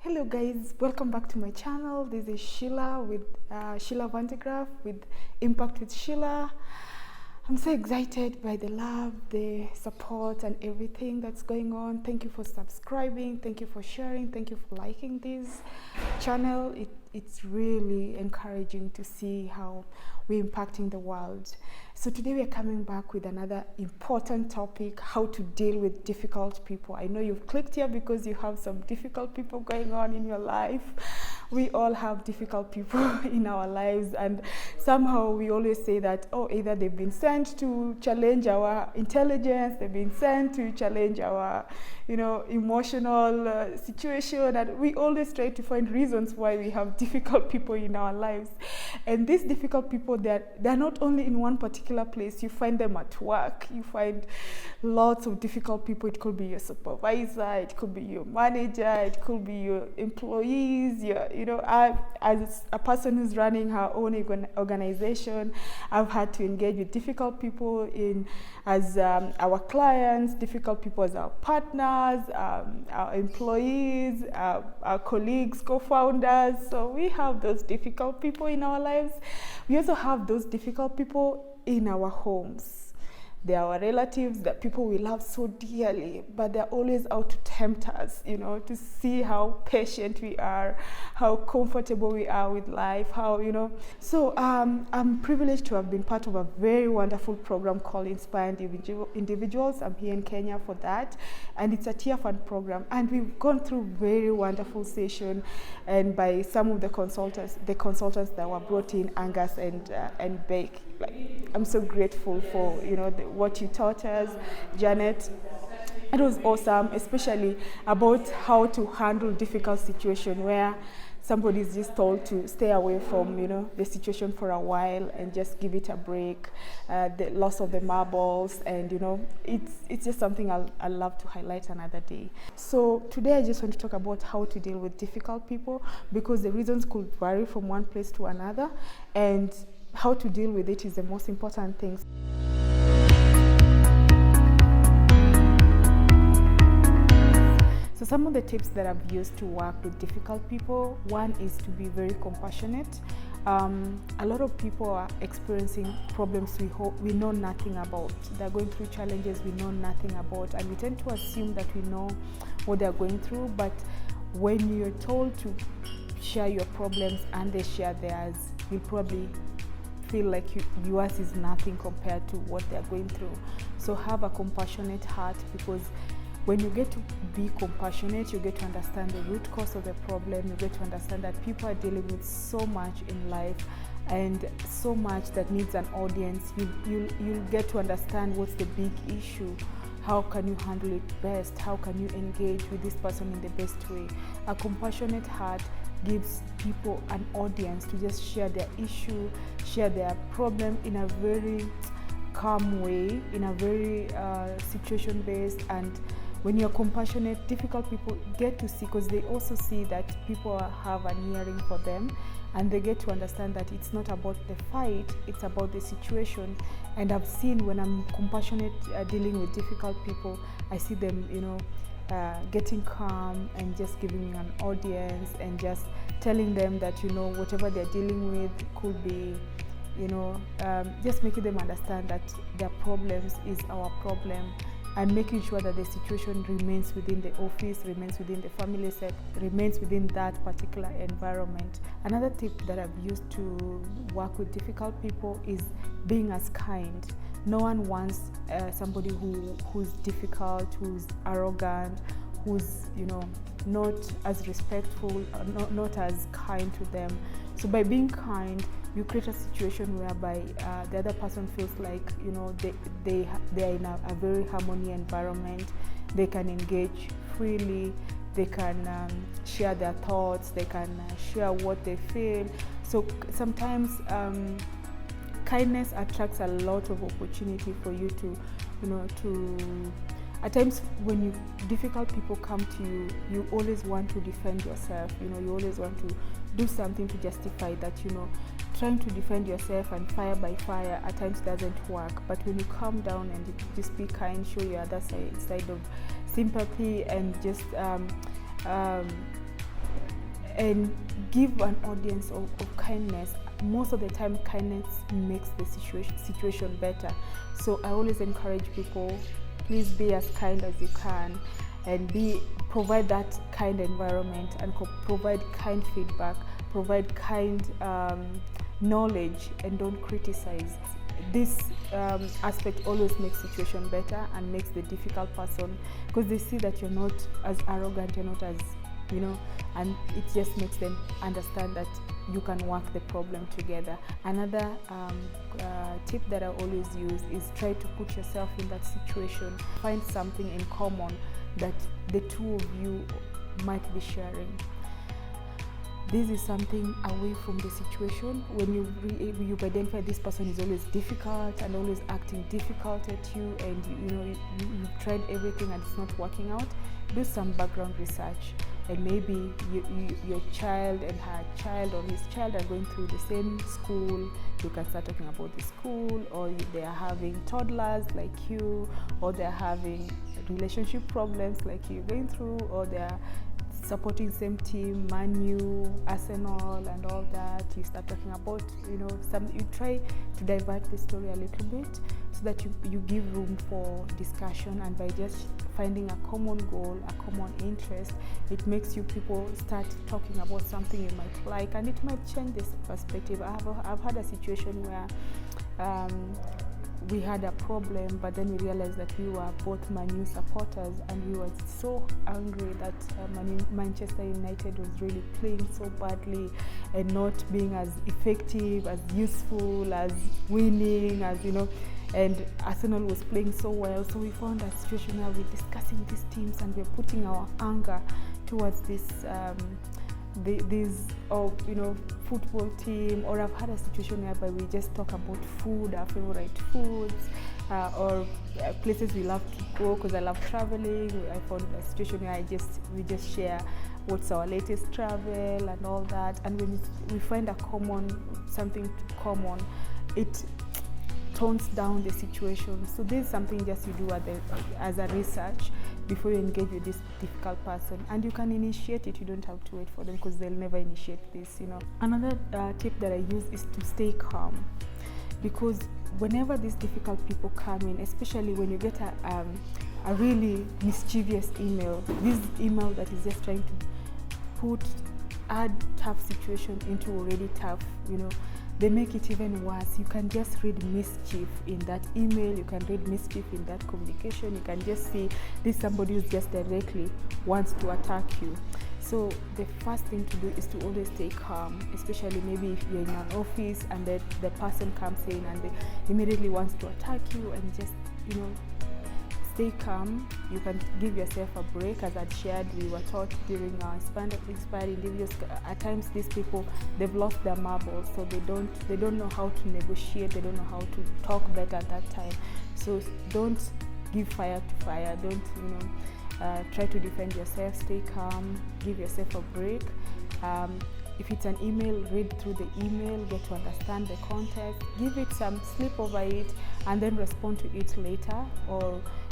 Hello guys, welcome back to my channel. This is Sheila with Sheila Vandegraaff with Impact with Sheila. I'm so excited by the love, the support and everything that's going on. Thank you for subscribing, thank you for sharing, thank you for liking this channel. It's really encouraging to see how we're impacting the world. So today we're coming back with another important topic, how to deal with difficult people. I know you've clicked here because you have some difficult people going on in your life. We all have difficult people in our lives, and somehow we always say that, oh, either they've been sent to challenge our intelligence, they've been sent to challenge our, emotional situation, and we always try to find reasons why we have difficult people in our lives. And these difficult people, they're not only in one particular place. You find them at work, you find lots of difficult people. It could be your supervisor, it could be your manager, it could be your employees. As a person who's running her own organization, I've had to engage with difficult people as our clients, difficult people as our partners, our employees, our colleagues, co-founders. So we have those difficult people in our lives. We also have those difficult people in our homes. They are our relatives, the people we love so dearly, but they're always out to tempt us, to see how patient we are, how comfortable we are with life, So I'm privileged to have been part of a very wonderful program called Inspire Individuals. I'm here in Kenya for that, and it's a tier fund program. And we've gone through very wonderful session, and by some of the consultants that were brought in, Angus and Beck. I'm so grateful for what you taught us, Janet. It was awesome, especially about how to handle difficult situation where somebody is just told to stay away from the situation for a while and just give it a break. The loss of the marbles, and it's just something I'll love to highlight another day. So today I just want to talk about how to deal with difficult people, because the reasons could vary from one place to another, and how to deal with it is the most important thing. So some of the tips that I've used to work with difficult people, one is to be very compassionate. A lot of people are experiencing problems we know nothing about. They're going through challenges we know nothing about, and we tend to assume that we know what they're going through, but when you're told to share your problems and they share theirs, you'll probably feel like yours is nothing compared to what they're going through. So have a compassionate heart, because when you get to be compassionate, you get to understand the root cause of the problem. You get to understand that people are dealing with so much in life, and so much that needs an audience. You'll get to understand what's the big issue. How can you handle it best? How can you engage with this person in the best way? A compassionate heart gives people an audience to just share their issue, share their problem in a very calm way, in a very situation-based. And when you're compassionate, difficult people get to see, because they also see that people have an earring for them, and they get to understand that it's not about the fight, it's about the situation. And I've seen when I'm compassionate dealing with difficult people, I see them, getting calm and just giving an audience and just telling them that, whatever they're dealing with could be, just making them understand that their problems is our problem, and making sure that the situation remains within the office, remains within the family set, remains within that particular environment. Another tip that I've used to work with difficult people is being as kind. No one wants somebody who's difficult, who's arrogant, who's not as respectful, not as kind to them. So by being kind, you create a situation whereby the other person feels like they are in a very harmony environment. They can engage freely, they can share their thoughts, they can share what they feel. So sometimes kindness attracts a lot of opportunity for you to at times when difficult people come to you, you always want to defend yourself. You always want to do something to justify that. Trying to defend yourself and fire by fire at times doesn't work. But when you calm down and just be kind, show your other side of sympathy, and just and give an audience of kindness. Most of the time, kindness makes the situation better. So I always encourage people, please be as kind as you can, and provide that kind environment, and provide kind feedback, provide kind knowledge, and don't criticize. This aspect always makes situation better and makes the difficult person, because they see that you're not as arrogant, you're not as, and it just makes them understand that you can work the problem together. Another tip that I always use is try to put yourself in that situation. Find something in common that the two of you might be sharing. This is something away from the situation. When you identify this person is always difficult and always acting difficult at you, and you've tried everything and it's not working out, do some background research. And maybe your child and her child or his child are going through the same school. You can start talking about the school, or they are having toddlers like you, or they're having relationship problems like you're going through, or they're supporting same team, Man U, Arsenal, and all that. You start talking about, you try to divert the story a little bit so that you give room for discussion, and by just finding a common goal, a common interest, it makes you people start talking about something you might like, and it might change this perspective. I've had a situation where we had a problem, but then we realized that we were both Man U supporters, and we were so angry that Manchester United was really playing so badly and not being as effective, as useful, as winning, as and Arsenal was playing so well. So we found a situation where we're discussing these teams and we're putting our anger towards this football team. Or I've had a situation whereby we just talk about food, our favorite foods, or places we love to go, because I love traveling. I found a situation where we just share what's our latest travel and all that. And when we find something common, it tones down the situation. So this is something just you do as a research before you engage with this difficult person, and you can initiate it. You don't have to wait for them, because they'll never initiate this. Another tip that I use is to stay calm, because whenever these difficult people come in, especially when you get a really mischievous email, this email that is just trying to add tough situation into already tough, they make it even worse. You can just read mischief in that email, you can read mischief in that communication. You can just see this somebody who just directly wants to attack you. So the first thing to do is to always stay calm, especially maybe if you're in an office and the person comes in and they immediately wants to attack you, and just, stay calm. You can give yourself a break. As I'd shared, we were taught during our inspired individuals, at times these people, they've lost their marbles, so they don't know how to negotiate, they don't know how to talk better at that time. So don't give fire to fire. Don't try to defend yourself. Stay calm, give yourself a break. If it's an email, read through the email, get to understand the context, give it some, sleep over it, and then respond to it later.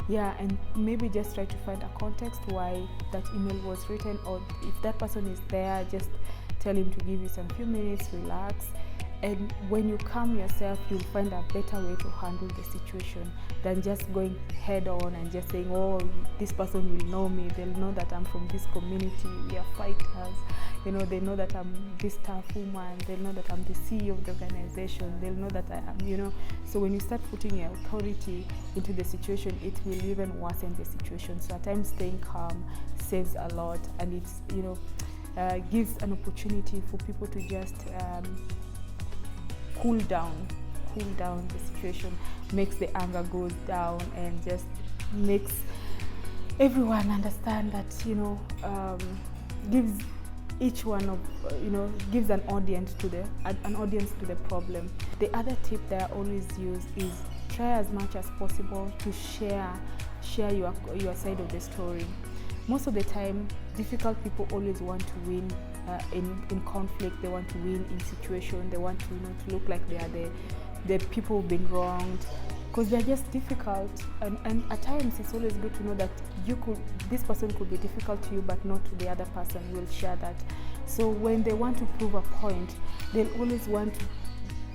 And maybe just try to find a context why that email was written, or if that person is there, just tell him to give you some few minutes, relax. And when you calm yourself, you'll find a better way to handle the situation than just going head on and just saying, oh, this person will know me, they'll know that I'm from this community, we are fighters, they know that I'm this tough woman, they'll know that I'm the CEO of the organization, they'll know that I am, So when you start putting your authority into the situation, it will even worsen the situation. So at times staying calm saves a lot, and it's, gives an opportunity for people to just cool down the situation, makes the anger goes down, and just makes everyone understand that, gives each one of, gives an audience to the problem. The other tip that I always use is try as much as possible to share your side of the story. Most of the time, difficult people always want to win in conflict. They want to win in situation. They want to look like they are the people being wronged, because they're just difficult. And at times, it's always good to know that this person could be difficult to you, but not to the other person. We'll share that. So when they want to prove a point, they'll always want to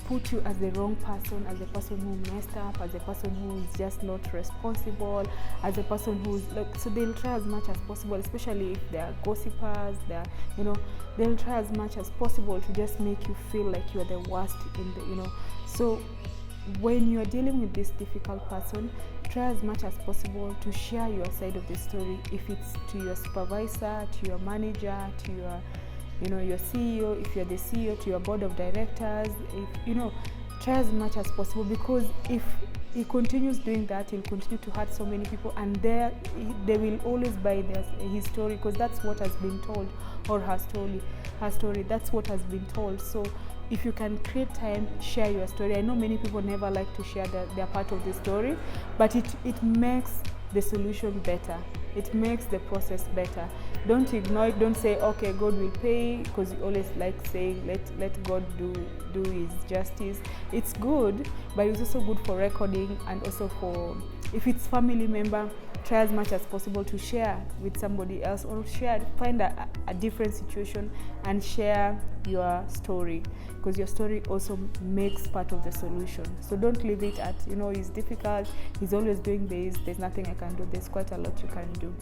put you as the wrong person, as the person who messed up, as the person who is just not responsible, as a person who's like, so they'll try as much as possible, especially if they're gossipers, they'll try as much as possible to just make you feel like you're the worst in the, so when you're dealing with this difficult person, try as much as possible to share your side of the story, if it's to your supervisor, to your manager, to your your CEO, if you're the CEO, to your board of directors, try as much as possible, because if he continues doing that, he'll continue to hurt so many people, and they will always buy his story, because that's what has been told, or her story, that's what has been told. So if you can create time, share your story. I know many people never like to share their part of the story, but it makes the solution better. It makes the process better. Don't ignore it. Don't say, okay, God will pay, because you always like saying, let God do his justice. It's good, but it's also good for recording, and also for, if it's family member, try as much as possible to share with somebody else, or find a different situation and share your story, because your story also makes part of the solution. So don't leave it at, it's difficult, he's always doing this, there's nothing I can do. There's quite a lot you can do.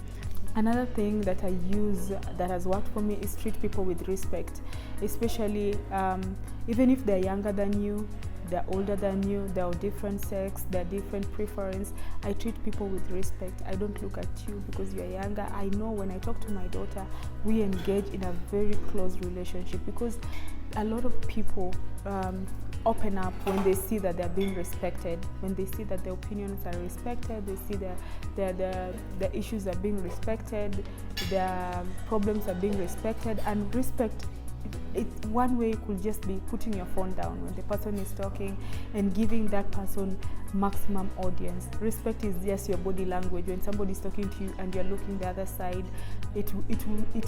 Another thing that I use that has worked for me is treat people with respect, especially even if they're younger than you, they're older than you, they're of different sex, they're different preference. I treat people with respect. I don't look at you because you're younger. I know when I talk to my daughter, we engage in a very close relationship, because a lot of people open up when they see that they're being respected, when they see that their opinions are respected, they see the issues are being respected, their problems are being respected. And respect, one way could just be putting your phone down when the person is talking and giving that person maximum audience. Respect is just your body language. When somebody is talking to you and you're looking the other side, it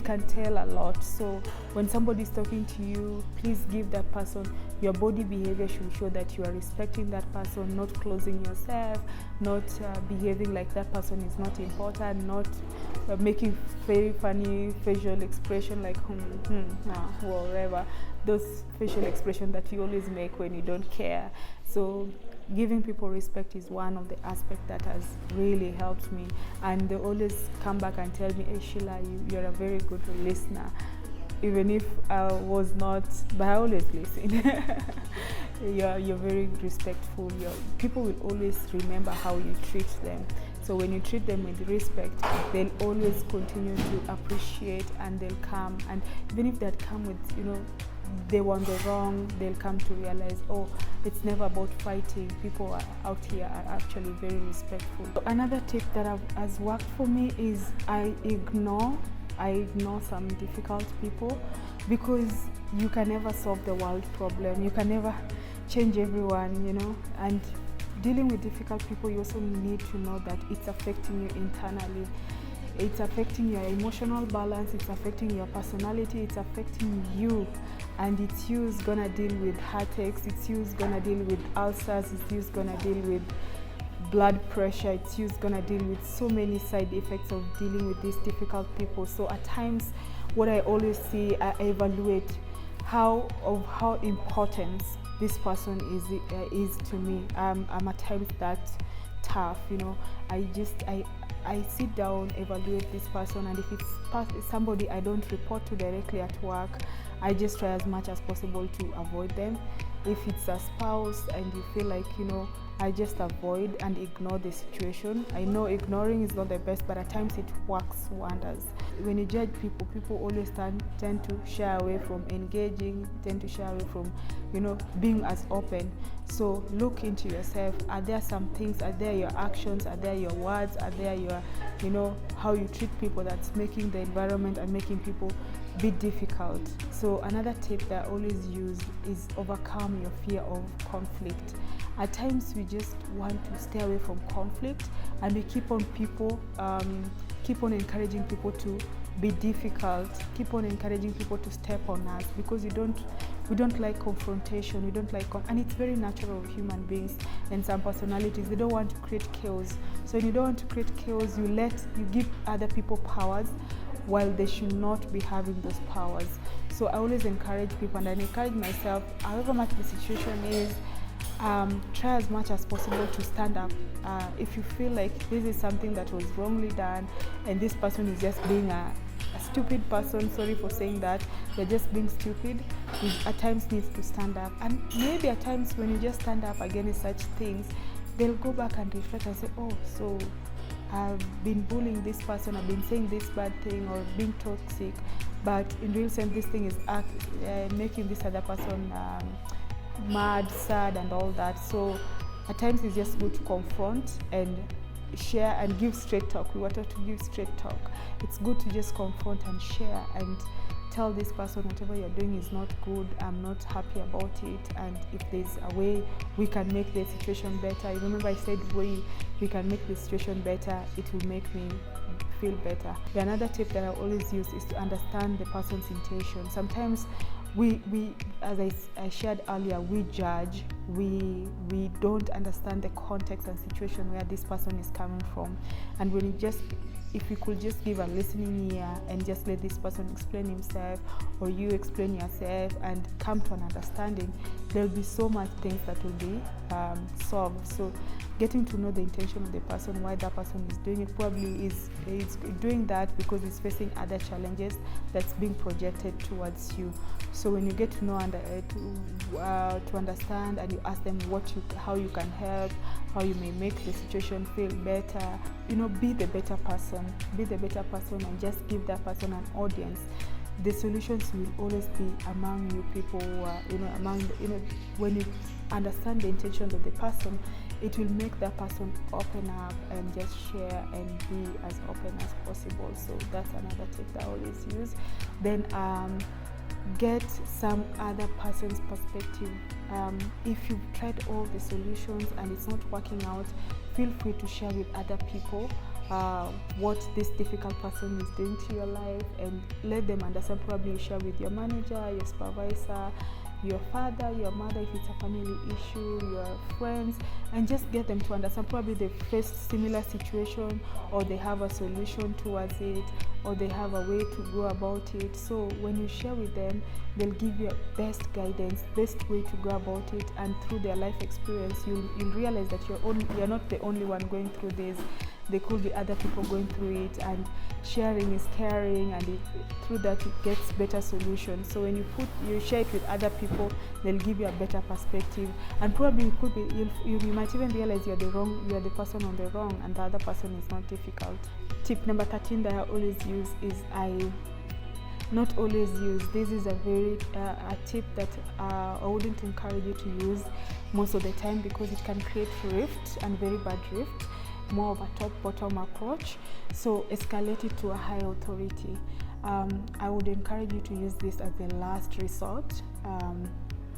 can tell a lot. So when somebody is talking to you, please give that person, your body behavior should show that you are respecting that person, not closing yourself, not behaving like that person is not important, not making very funny facial expression like whatever, those facial expressions that you always make when you don't care. So giving people respect is one of the aspects that has really helped me, and they always come back and tell me, hey Sheila, you're a very good listener, even if I was not, but I always listen. You're very respectful. People will always remember how you treat them. So when you treat them with respect, they'll always continue to appreciate, and they'll come. And even if they come with, they were on the wrong, they'll come to realize, oh, it's never about fighting. People out here are actually very respectful. So another tip that has worked for me is I ignore some difficult people, because you can never solve the world problem. You can never change everyone, and dealing with difficult people, you also need to know that it's affecting you internally. It's affecting your emotional balance, it's affecting your personality, it's affecting you, and it's you who's gonna deal with heartaches, it's you who's gonna deal with ulcers, it's you who's gonna deal with blood pressure, it's you who's gonna deal with so many side effects of dealing with these difficult people. So at times, what I always see, I evaluate how important this person is to me. I'm at times that tough, I sit down, evaluate this person, and if it's somebody I don't report to directly at work, I just try as much as possible to avoid them. If it's a spouse and you feel like, I just avoid and ignore the situation. I know ignoring is not the best, but at times it works wonders. When you judge people, people always tend to shy away from engaging, tend to shy away from, being as open. So look into yourself. Are there some things, are there your actions, are there your words, are there your, how you treat people that's making the environment and making people be difficult? So another tip that I always use is overcome your fear of conflict. At times we just want to stay away from conflict, and we keep on encouraging people to be difficult, keep on encouraging people to step on us, because we don't like confrontation, we don't like and it's very natural of human beings and some personalities. They don't want to create chaos. So when you don't want to create chaos, you give other people powers while they should not be having those powers. So I always encourage people, and I encourage myself, however much the situation is, try as much as possible to stand up. If you feel like this is something that was wrongly done and this person is just being a stupid person, sorry for saying that, they're just being stupid, you at times needs to stand up. And maybe at times when you just stand up against such things, they'll go back and reflect and say, oh, so I've been bullying this person, I've been saying this bad thing or being toxic, but in real sense this thing is making this other person mad, sad and all that. So at times it's just good to confront and share and give straight talk. We were taught to give straight talk. It's good to just confront and share and tell this person whatever you're doing is not good, I'm not happy about it, and if there's a way we can make the situation better. You remember I said we can make the situation better, it will make me feel better. The another tip that I always use is to understand the person's intention. Sometimes we as I shared earlier, we judge, we don't understand the context and situation where this person is coming from, and when if you could just give a listening ear and just let this person explain himself or you explain yourself and come to an understanding, there'll be so much things that will be solved. So getting to know the intention of the person, why that person is doing it, probably is doing that because he's facing other challenges that's being projected towards you. So when you get to know and to understand, and you ask them how you can help, how you may make the situation feel better, be the better person, and just give that person an audience. The solutions will always be among you people who are, when you understand the intentions of the person, it will make that person open up and just share and be as open as possible. So that's another tip that I always use. Then get some other person's perspective. If you've tried all the solutions and it's not working out, feel free to share with other people what this difficult person is doing to your life, and let them understand. Probably you share with your manager, your supervisor, your father, your mother, if it's a family issue, your friends, and just get them to understand. Probably they faced similar situation, or they have a solution towards it, or they have a way to go about it. So when you share with them, they'll give you best guidance, best way to go about it, and through their life experience, you'll realize that you're not the only one going through this. There could be other people going through it, and sharing is caring, and through that it gets better solutions. So when you share it with other people, they'll give you a better perspective, and probably you might even realize you're the person on the wrong, and the other person is not difficult. Tip number 13 that I always use is not always use. This is a tip that I wouldn't encourage you to use most of the time, because it can create rift, and very bad rift. More of a top-bottom approach. So escalate it to a high authority. I would encourage you to use this as the last resort,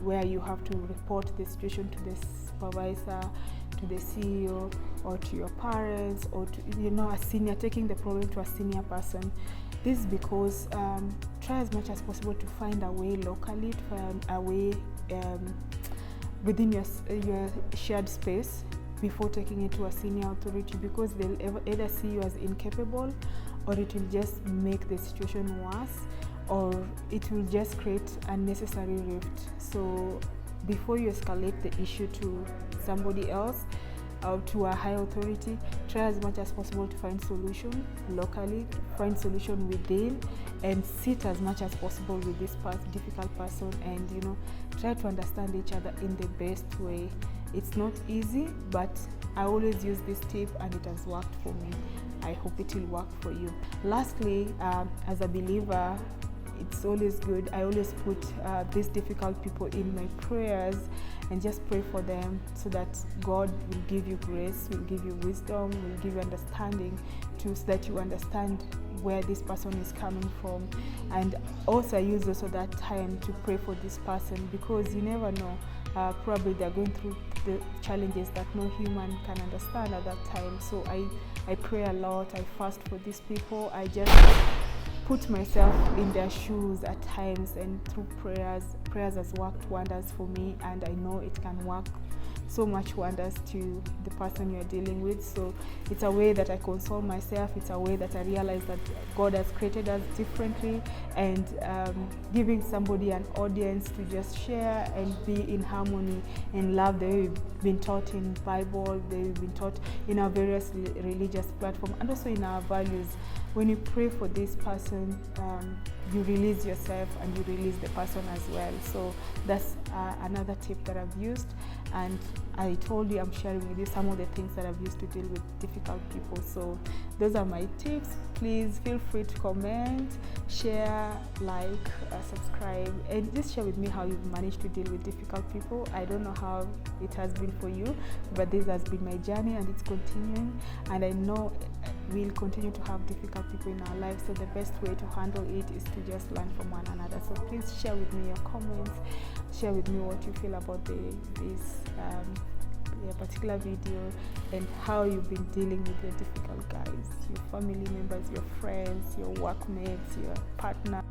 where you have to report the situation to the supervisor, to the CEO, or to your parents, or to a senior, taking the problem to a senior person. This is because try as much as possible to find a way locally, to find a way within your shared space before taking it to a senior authority, because they'll either see you as incapable, or it will just make the situation worse, or it will just create unnecessary rift. So before you escalate the issue to somebody else or to a high authority, try as much as possible to find solution locally, find solution within, and sit as much as possible with this difficult person, and try to understand each other in the best way. It's not easy, but I always use this tip and it has worked for me. I hope it will work for you. Lastly, as a believer, it's always good. I always put these difficult people in my prayers and just pray for them, so that God will give you grace, will give you wisdom, will give you understanding, so that you understand where this person is coming from. And also I use also that time to pray for this person, because you never know. Probably they're going through the challenges that no human can understand at that time. So I pray a lot. I fast for these people. I just put myself in their shoes at times, and through prayers has worked wonders for me, and I know it can work so much wonders to the person you're dealing with. So it's a way that I console myself. It's a way that I realize that God has created us differently, and giving somebody an audience to just share and be in harmony and love the way we've been taught in Bible, the way we've been taught in our various religious platforms, and also in our values. When you pray for this person, you release yourself and you release the person as well. So that's another tip that I've used, and I told you I'm sharing with you some of the things that I've used to deal with difficult people. So those are my tips. Please feel free to comment, share, like, subscribe, and just share with me how you've managed to deal with difficult people. I don't know how it has been for you, but this has been my journey and it's continuing, and I know we'll continue to have difficult people in our lives. So the best way to handle it is to just learn from one another. So please share with me your comments, share with me what you feel about this particular video, and how you've been dealing with your difficult guys, your family members, your friends, your workmates, your partner.